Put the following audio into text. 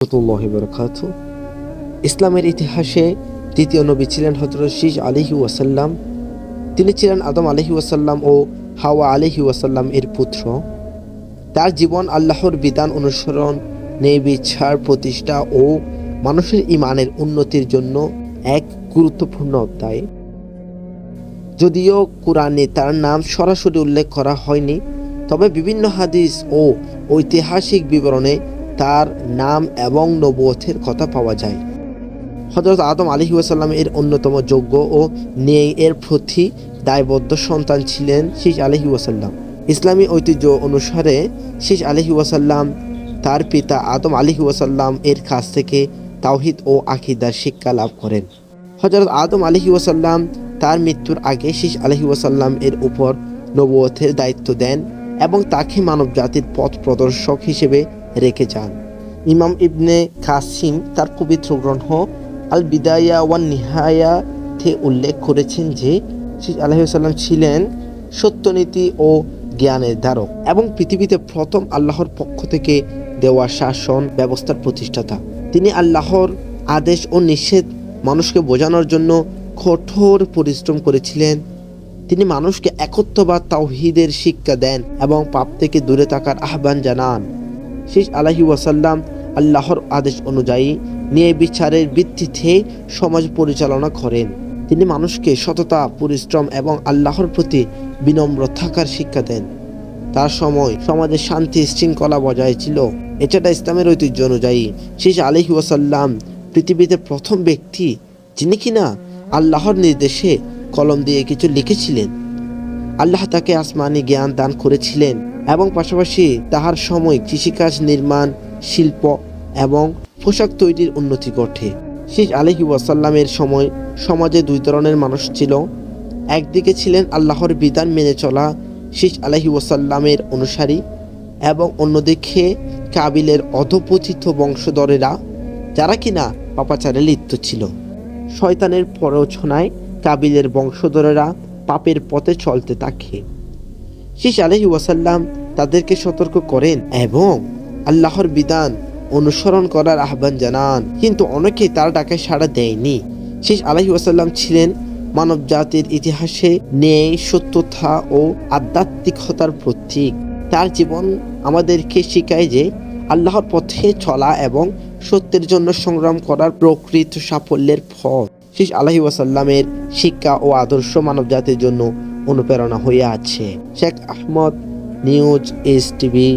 রাহমাতুল্লাহি ওয়া বারাকাতুহু। ইসলামের ইতিহাসে দ্বিতীয় নবী ছিলেন হযরত শীস আলাইহি ওয়াসাল্লাম। তিনি ছিলেন আদম আলাইহি ওয়াসাল্লাম ও হাওয়া আলাইহি ওয়াসাল্লাম এর পুত্র। তার জীবন আল্লাহর বিধান অনুসরণ, ন্যায় বিচার প্রতিষ্ঠা ও মানুষের ঈমানের উন্নতির জন্য এক গুরুত্বপূর্ণ অধ্যায়। যদিও কুরআনে তার নাম সরাসরি উল্লেখ করা হয়নি, তবে বিভিন্ন হাদিস ও ঐতিহাসিক বিবরণে তার নাম এবং নবুয়তের কথা পাওয়া যায়। হযরত আদম আলাইহি ওয়াসাল্লাম এর অন্যতম যোগ্য ও ন্যায় এর প্রতি দায়বদ্ধ সন্তান ছিলেন শীস আলাইহি ওয়াসাল্লাম। ইসলামী ঐতিহ্য অনুসারে শীস আলাইহি ওয়াসাল্লাম তার পিতা আদম আলাইহি ওয়াসাল্লাম এর কাছ থেকে তাওহীদ ও আকীদার শিক্ষা লাভ করেন। হযরত আদম আলাইহি ওয়াসাল্লাম তার মৃত্যুর আগে শীস আলাইহি ওয়াসাল্লাম এর উপর নবুয়তের দায়িত্ব দেন এবং তাকে মানব জাতির পথ প্রদর্শক হিসেবে রেখে যান। ইমাম ইবনে কাসিম তার পবিত্র গ্রন্থ আল বিদায়া ওয়ান নিহায়াতে উল্লেখ করেছেন যে শীস আলাইহিস সালাম ছিলেন সত্যনীতি ও জ্ঞানের ধারক এবং পৃথিবীতে প্রথম আল্লাহর পক্ষ থেকে দেওয়া শাসন ব্যবস্থার প্রতিষ্ঠাতা। তিনি আল্লাহর আদেশ ও নিষেধ মানুষকে বোঝানোর জন্য কঠোর পরিশ্রম করেছিলেন। তিনি মানুষকে একত্ববাদ তাওহীদের শিক্ষা দেন এবং পাপ থেকে দূরে থাকার আহ্বান জানান। শীস আলাইহি ওয়াসাল্লাম আল্লাহর আদেশ অনুযায়ী ন্যায় বিচারের ভিত্তিতে সমাজ পরিচালনা করেন। তিনি মানুষকে সততা, পরিশ্রম এবং আল্লাহর প্রতি বিনম্র থাকার শিক্ষা দেন। তার সময় সমাজে শান্তি শৃঙ্খলা বজায় ছিল। এছাড়া ইসলামের ঐতিহ্য অনুযায়ী শীস আলাইহি ওয়াসাল্লাম পৃথিবীতে প্রথম ব্যক্তি যিনি কিনা আল্লাহর নির্দেশে কলম দিয়ে কিছু লিখেছিলেন। আল্লাহ তাকে আসমানি জ্ঞান দান করেছিলেন এবং পাশাপাশি তাহার সময় কৃষিকাজ, নির্মাণ, শিল্প এবং পোশাক তৈরির উন্নতি ঘটে। শীস আলাইহি ওয়াসাল্লামের সময় সমাজে দুই ধরনের মানুষ ছিল। একদিকে ছিলেন আল্লাহর বিধান মেনে চলা শীস আলাইহি ওয়াসাল্লামের অনুসারী এবং অন্যদিকে কাবিলের অধপতিত বংশধরেরা, যারা কিনা পাপাচারে লিপ্ত ছিল। শয়তানের প্ররোচনায় কাবিলের বংশধরেরা পাপের পথে চলতে থাকে। শীস আলাইহি ওয়াসাল্লাম তাদেরকে সতর্ক করেন এবং আল্লাহর বিধান অনুসরণ করার আহ্বান জানান, কিন্তু অনেকে তার ডাকে সাড়া দেয়নি। শীস আলাইহি ওয়াসাল্লাম ছিলেন মানব জাতির ইতিহাসে ন্যায়, সত্যতা ও আধ্যাত্মিকতার প্রতীক। তার জীবন আমাদেরকে শেখায় যে আল্লাহর পথে চলা এবং সত্যের জন্য সংগ্রাম করার প্রকৃত সাফল্যের পথ। শীস আলাইহি ওয়াসাল্লামের শিক্ষা ও আদর্শ মানব জাতির জন্য অনুপ্রেরণা হয়ে আছে। Sheikh Ahmad, news, S TV.